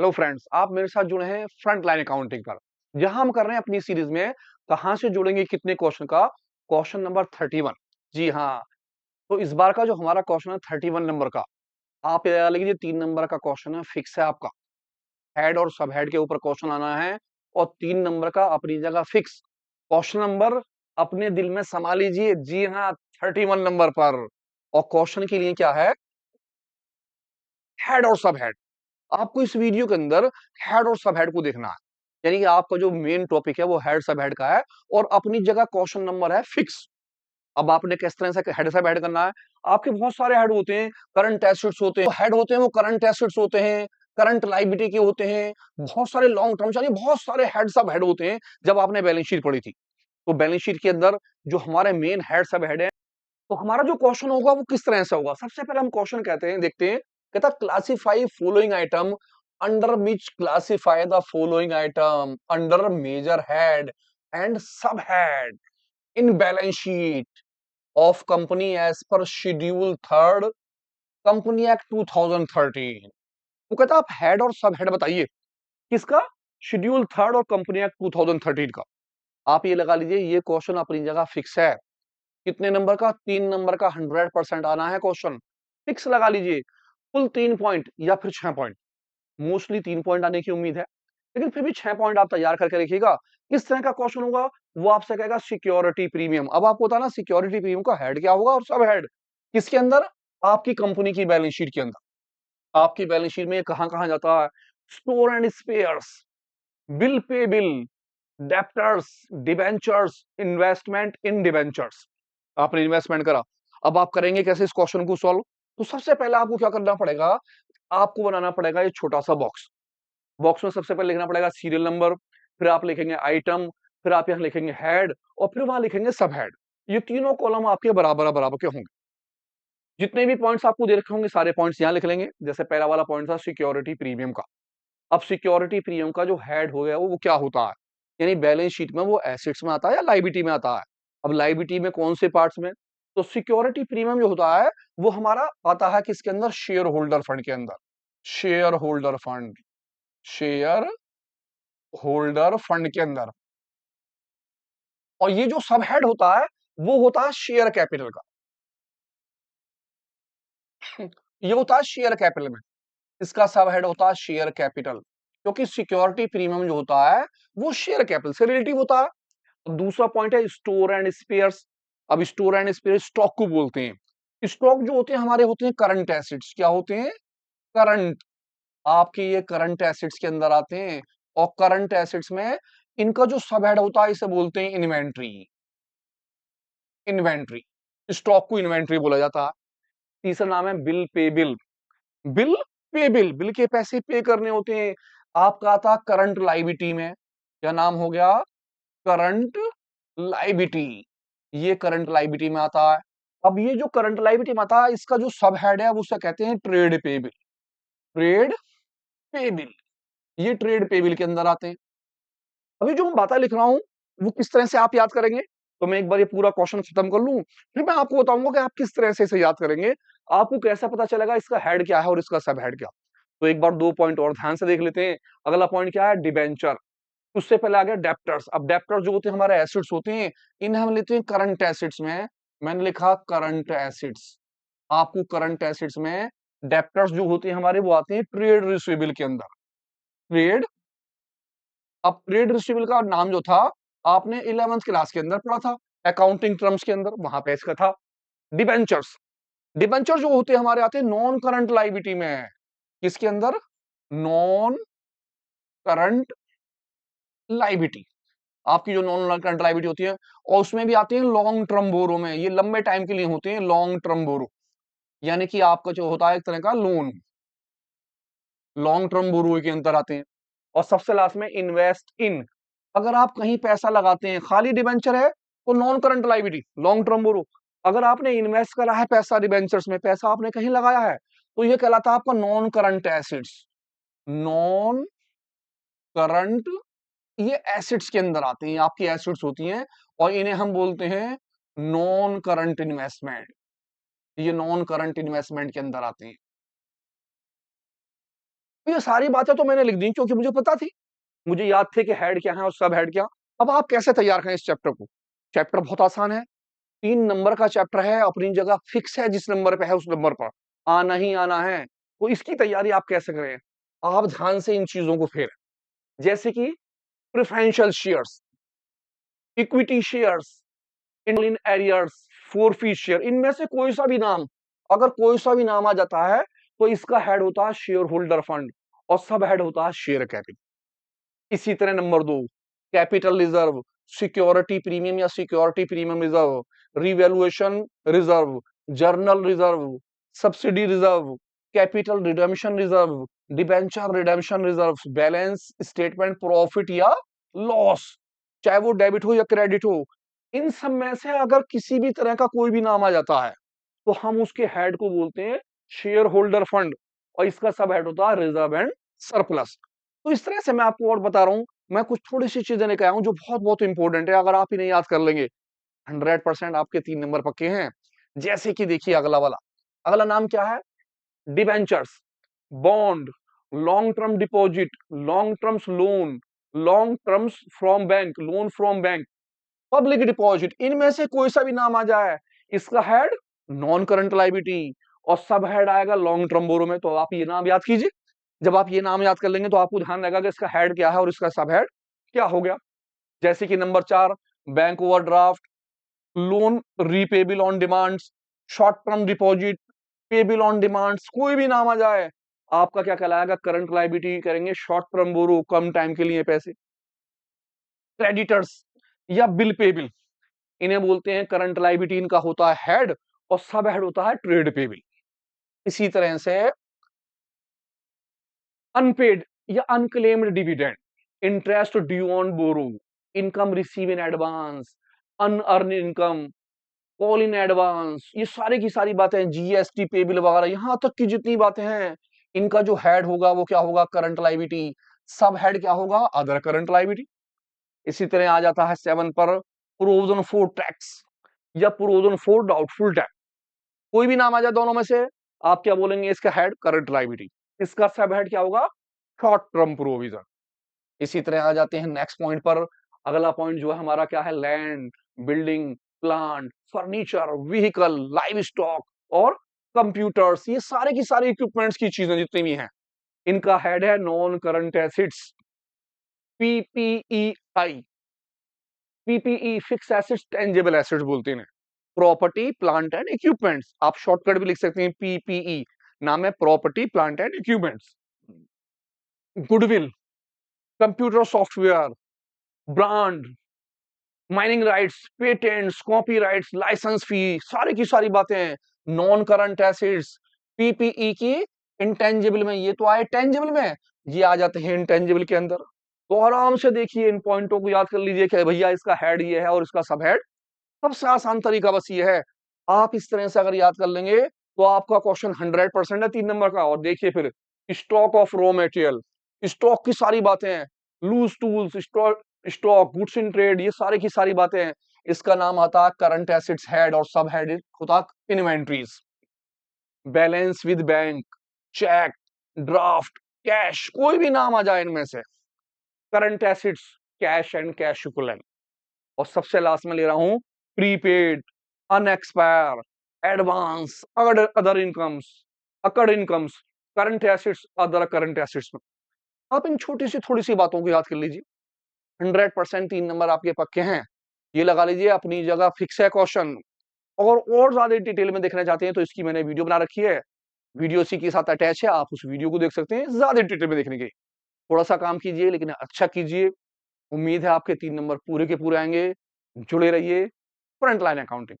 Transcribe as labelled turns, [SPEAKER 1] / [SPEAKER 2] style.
[SPEAKER 1] Hello friends, आप मेरे साथ जुड़े हैं फ्रंट लाइन अकाउंटिंग पर, जहां हम कर रहे हैं अपनी सीरीज में कहां से जुड़ेंगे कितने क्वेश्चन का क्वेश्चन नंबर 31। जी हाँ, तो इस बार का जो हमारा क्वेश्चन है 31 नंबर का, आप ये लगा लीजिए 3 नंबर का क्वेश्चन है, फिक्स है आपका। हेड और सब हेड के ऊपर क्वेश्चन आना है और 3 नंबर का अपनी जगह फिक्स क्वेश्चन नंबर अपने दिल में समा लीजिए। जी हाँ, 31 नंबर पर। और क्वेश्चन के लिए क्या है, हेड और सब हेड। आपको इस वीडियो के अंदर हेड और सब हेड को देखना है, यानी कि आपका जो मेन टॉपिक है वो हेड सब हेड का है और अपनी जगह क्वेश्चन नंबर है फिक्स। अब आपने किस तरह से हेड सब हेड करना है, आपके बहुत सारे हेड होते हैं, करंट एसेट्स होते हैं, हेड होते हैं वो करंट एसेट्स होते हैं, करंट लायबिलिटी के होते हैं, बहुत सारे लॉन्ग टर्म, यानी बहुत सारे हेड सब हेड होते हैं। जब आपने बैलेंस शीट पढ़ी थी तो बैलेंस शीट के अंदर जो हमारे मेन हेड सब हेड है, तो हमारा जो क्वेश्चन होगा वो किस तरह से होगा। सबसे पहले हम क्वेश्चन कहते हैं, देखते हैं, कहता classify following item under which classify the following item under major head and sub head in balance sheet of company as per schedule third company act 2013। वो कहता आप हेड और सब हेड बताइए किसका, शेड्यूल थर्ड और कंपनी एक्ट 2013 का। आप ये लगा लीजिए ये क्वेश्चन अपनी जगह फिक्स है। कितने नंबर का, 3 नंबर का 100% आना है क्वेश्चन, फिक्स लगा लीजिए। कुल 3 पॉइंट या फिर 6 पॉइंट, मोस्टली 3 पॉइंट आने की उम्मीद है, लेकिन फिर भी 6 पॉइंट आप तैयार करके रखिएगा। किस तरह का क्वेश्चन होगा, वो आपसे कहेगा सिक्योरिटी प्रीमियम। अब आपको बताना सिक्योरिटी प्रीमियम का हेड क्या होगा और सब हेड किसके अंदर, आपकी कंपनी की बैलेंस शीट के अंदर। आपकी बैलेंस शीट में कहां कहां जाता है, store and spheres, bill pay bill, debtors, debentures, investment in debentures. आपने इन्वेस्टमेंट करा, अब आप करेंगे कैसे इस क्वेश्चन को सॉल्व। तो सबसे पहले आपको क्या करना पड़ेगा, आपको बनाना पड़ेगा ये छोटा सा बॉक्स। बॉक्स में सबसे पहले लिखना पड़ेगा सीरियल नंबर, फिर आप लिखेंगे आइटम, फिर आप यहाँ लिखेंगे हेड और फिर वहां लिखेंगे सब हेड। ये तीनों कॉलम आपके बराबर बराबर के होंगे। जितने भी पॉइंट्स आपको दे रखे होंगे सारे पॉइंट्स यहाँ लिख लेंगे। जैसे पहला वाला पॉइंट था सिक्योरिटी प्रीमियम का। अब सिक्योरिटी प्रीमियम का जो हेड हो गया वो क्या होता है, यानी बैलेंस शीट में वो एसेट्स में आता है या लायबिलिटी में आता है। अब लायबिलिटी में कौन से पार्ट्स में, तो सिक्योरिटी प्रीमियम जो होता है वो हमारा आता है किसके अंदर, शेयर होल्डर फंड के अंदर। Share holder fund, share holder fund के अंदर। और ये जो सब हेड होता है वो होता है शेयर कैपिटल का। ये होता है शेयर कैपिटल में, इसका सब हेड होता है शेयर कैपिटल, क्योंकि सिक्योरिटी प्रीमियम जो होता है वो शेयर कैपिटल से रिलेटिव होता है। अब दूसरा पॉइंट है स्टोर एंड स्पेयर्स। अब स्टोर एंड स्पेयर स्टॉक को बोलते हैं। स्टॉक जो होते हैं हमारे होते हैं करंट एसेट्स, क्या होते हैं, करंट। आपके ये करंट एसेट्स के अंदर आते हैं और करंट एसेट्स में इनका जो सब हेड होता है इसे बोलते हैं इन्वेंट्री। इन्वेंट्री, स्टॉक को इन्वेंट्री बोला जाता है। तीसरा नाम है bill pay bill. Bill pay bill, bill के पैसे पे करने होते हैं। आपका आता करंट लायबिलिटी में, क्या नाम हो गया, करंट लायबिलिटी। ये करंट लायबिलिटी में आता है। अब ये जो करंट लायबिलिटी में आता है इसका जो सब हेड है वो उसे कहते हैं ट्रेड पे बिल। ट्रेड पे बिल, ये ट्रेड पे बिल के अंदर आते हैं। अभी जो मैं बातें लिख रहा हूं वो किस तरह से आप याद करेंगे, तो मैं एक बार ये पूरा क्वेश्चन खत्म कर लूं, फिर मैं आपको बताऊंगा कि आप किस तरह से इसे याद करेंगे। आपको कैसा पता चलेगा इसका हेड क्या है और इसका सब हेड क्या। तो एक बार 2 पॉइंट और ध्यान से देख लेते हैं। अगला पॉइंट क्या है, डिबेंचर। उससे पहले आ गया डेप्टर्स। अब डेप्टर जो होते हैं हमारे एसेट्स होते हैं, इन्हें हम लेते हैं करंट एसेट्स में। मैंने लिखा करंट एसेट्स। आपको करंट एसेट्स में डेप्टर्स जो होते हैं हमारे वो आते हैं ट्रेड रिसीवेबल के अंदर। ट्रेड, अब ट्रेड रिसीवेबल का नाम जो था आपने 11th क्लास के अंदर पढ़ा था, अकाउंटिंग टर्म्स के अंदर, वहां पे इसका था डिबेंचर्स। डिबेंचर जो होते हैं हमारे आते हैं नॉन करंट लायबिलिटी में। किसके अंदर, नॉन करंट लायबिलिटी। आपकी जो नॉन करंट लायबिलिटी होती है और उसमें भी आते हैं लॉन्ग टर्म बोरो में, ये लंबे टाइम के लिए होते हैं लॉन्ग टर्म बोरो, यानी कि आपका जो होता है एक तरह का लोन, लॉन्ग टर्म बोरो के अंदर आते हैं। और सबसे लास्ट में इन्वेस्ट इन। अगर आप कहीं पैसा लगाते हैं, खाली डिबेंचर है तो non current liability long term borrow. अगर आपने इन्वेस्ट करा है पैसा डिबेंचर्स में, पैसा आपने कहीं लगाया है, तो ये कहलाता है आपका non current acids. Non current, ये एसिड्स के अंदर आते हैं, आपकी एसिड्स होती हैं और इन्हें हम बोलते हैं नॉन करंट इन्वेस्टमेंट। ये नॉन करंट इन्वेस्टमेंट के अंदर आते हैं। तो ये सारी बातें तो मैंने लिख दी क्योंकि मुझे पता थी, मुझे याद थे कि हेड क्या है और सब हेड क्या। अब आप कैसे तैयार करें इस चैप्टर को? चैप्टर बहुत आसान है, 3 नंबर का चैप्टर है, अपनी जगह फिक्स है, जिस नंबर पे है उस नंबर पर आना ही आना है। तो इसकी तैयारी आप कैसे करें? आप ध्यान से इन चीजों को फेरें, जैसे कि preferential shares, equity shares, in arrears, forfeit share, इनमें से कोई सा भी नाम, अगर कोई सा भी नाम आ जाता है तो इसका हेड होता है शेयर होल्डर फंड और सब हेड होता है शेयर कैपिटल। इसी तरह number 2, capital reserve, security premium या security premium reserve, revaluation reserve, general reserve, subsidy reserve, capital redemption reserve, debenture redemption reserve, balance statement profit या लॉस, चाहे वो डेबिट हो या क्रेडिट हो। इन सब में से अगर किसी भी तरह का कोई भी नाम आ जाता है तो हम उसके हेड को बोलते हैं शेयर होल्डर फंड और इसका सब हेड होता है रिजर्व एंड सरप्लस। तो इस तरह से मैं आपको और बता रहा हूं, मैं कुछ थोड़ी सी चीजें लेकर आया हूं जो बहुत बहुत इंपॉर्टेंट है, अगर आप इन्हें याद कर लेंगे 100% आपके 3 नंबर पक्के हैं। जैसे कि देखिए अगला वाला, अगला नाम क्या है? Debentures, bond, long term deposit, long terms loan, long terms from bank, loan from bank, public deposit, इनमें से कोई सा भी नाम आ जाए इसका हेड नॉन करंट लाइबिलिटी और सब हेड आएगा लॉन्ग टर्म बोरो में। तो आप ये नाम याद कीजिए, जब आप ये नाम याद कर लेंगे तो आपको ध्यान रहेगा कि इसका हेड क्या है और इसका सब हेड क्या हो गया। जैसे कि number 4, bank overdraft, loan repayable on demands, short term deposit, payable on demands, कोई भी नाम आ जाए आपका क्या कहलाएगा? करंट लाइबिलिटी करेंगे, शॉर्ट टर्म बोरो, कम टाइम के लिए पैसे। क्रेडिटर्स या बिल पेबल, इन्हें बोलते हैं करंट लाइबिलिटी, इनका होता है हेड और सब हेड होता है ट्रेड पेबल। इसी तरह से अनपेड या unclaimed dividend, interest due on borrow, income receive in advance, unearn income, call in advance, ये सारी की सारी बातें, जीएसटी पेबल वगैरह, यहां तक की जितनी बातें हैं इनका जो हेड होगा वो क्या होगा? Current liability. सब हेड क्या होगा? Other current liability. इसी तरह आ जाता है 7 पर, प्रोविजन फॉर टैक्स या प्रोविजन फॉर डाउटफुल टैक्स, कोई भी नाम आ जाए दोनों में से आप क्या बोलेंगे? इसका हेड करंट लाइबिलिटी, इसका सब हेड क्या होगा? Short term provision. इसी तरह आ जाते हैं नेक्स्ट पॉइंट पर, अगला पॉइंट जो है हमारा क्या है? Land, building, plant, furniture, vehicle, live stock और कंप्यूटर्स, ये सारे की सारी इक्विपमेंट्स की चीजें जितनी भी हैं इनका हेड है non current assets, PPEI. PPE fix assets tangible assets बोलते हैं, प्रॉपर्टी प्लांट एंड इक्विपमेंट्स, आप शॉर्टकट भी लिख सकते हैं पीपीई, नाम है property plant and equipments. Goodwill, computer software, brand, mining rights, patents, copyrights, licence fee, सारी की सारी बातें नॉन करंट एसेट्स पीपीई की। इंटेंजिबल में ये तो आए, टेंजिबल में ये आ जाते हैं इंटेंजिबल के अंदर। तो आराम से देखिए, इन पॉइंटों को याद कर लीजिए कि भैया इसका हेड ये है और इसका सब हेड। सबसे आसान तरीका बस ये है, आप इस तरह से अगर याद कर लेंगे तो आपका क्वेश्चन 100% है 3 नंबर का। और देखिए फिर, stock of raw material, stock की सारी बातें, loose tools, stock stock, goods in trade, ये सारी की सारी बातें, इसका नाम आता है करंट एसेट्स हेड और सब हेड होता है inventories. Balance with bank, cheque, draft, cash, कोई भी नाम आ जाए इनमें से, current assets, cash and cash equivalent. और सबसे लास्ट में ले रहा हूं prepaid, unexpired, advance, other incomes, accrued incomes, current assets, other current assets में। आप इन छोटी सी थोड़ी सी बातों को याद कर लीजिए, 100% 3 नंबर आपके पक्के हैं। ये लगा लीजिए, अपनी जगह फिक्स है क्वेश्चन। और ज्यादा डिटेल में देखना चाहते हैं तो इसकी मैंने वीडियो बना रखी है, वीडियो इसी के साथ अटैच है, आप उस वीडियो को देख सकते हैं ज्यादा डिटेल में देखने के। थोड़ा सा काम कीजिए लेकिन अच्छा कीजिए, उम्मीद है आपके 3 नंबर पूरे के पूरे आएंगे। जुड़े रहिए फ्रंट लाइन अकाउंटिंग।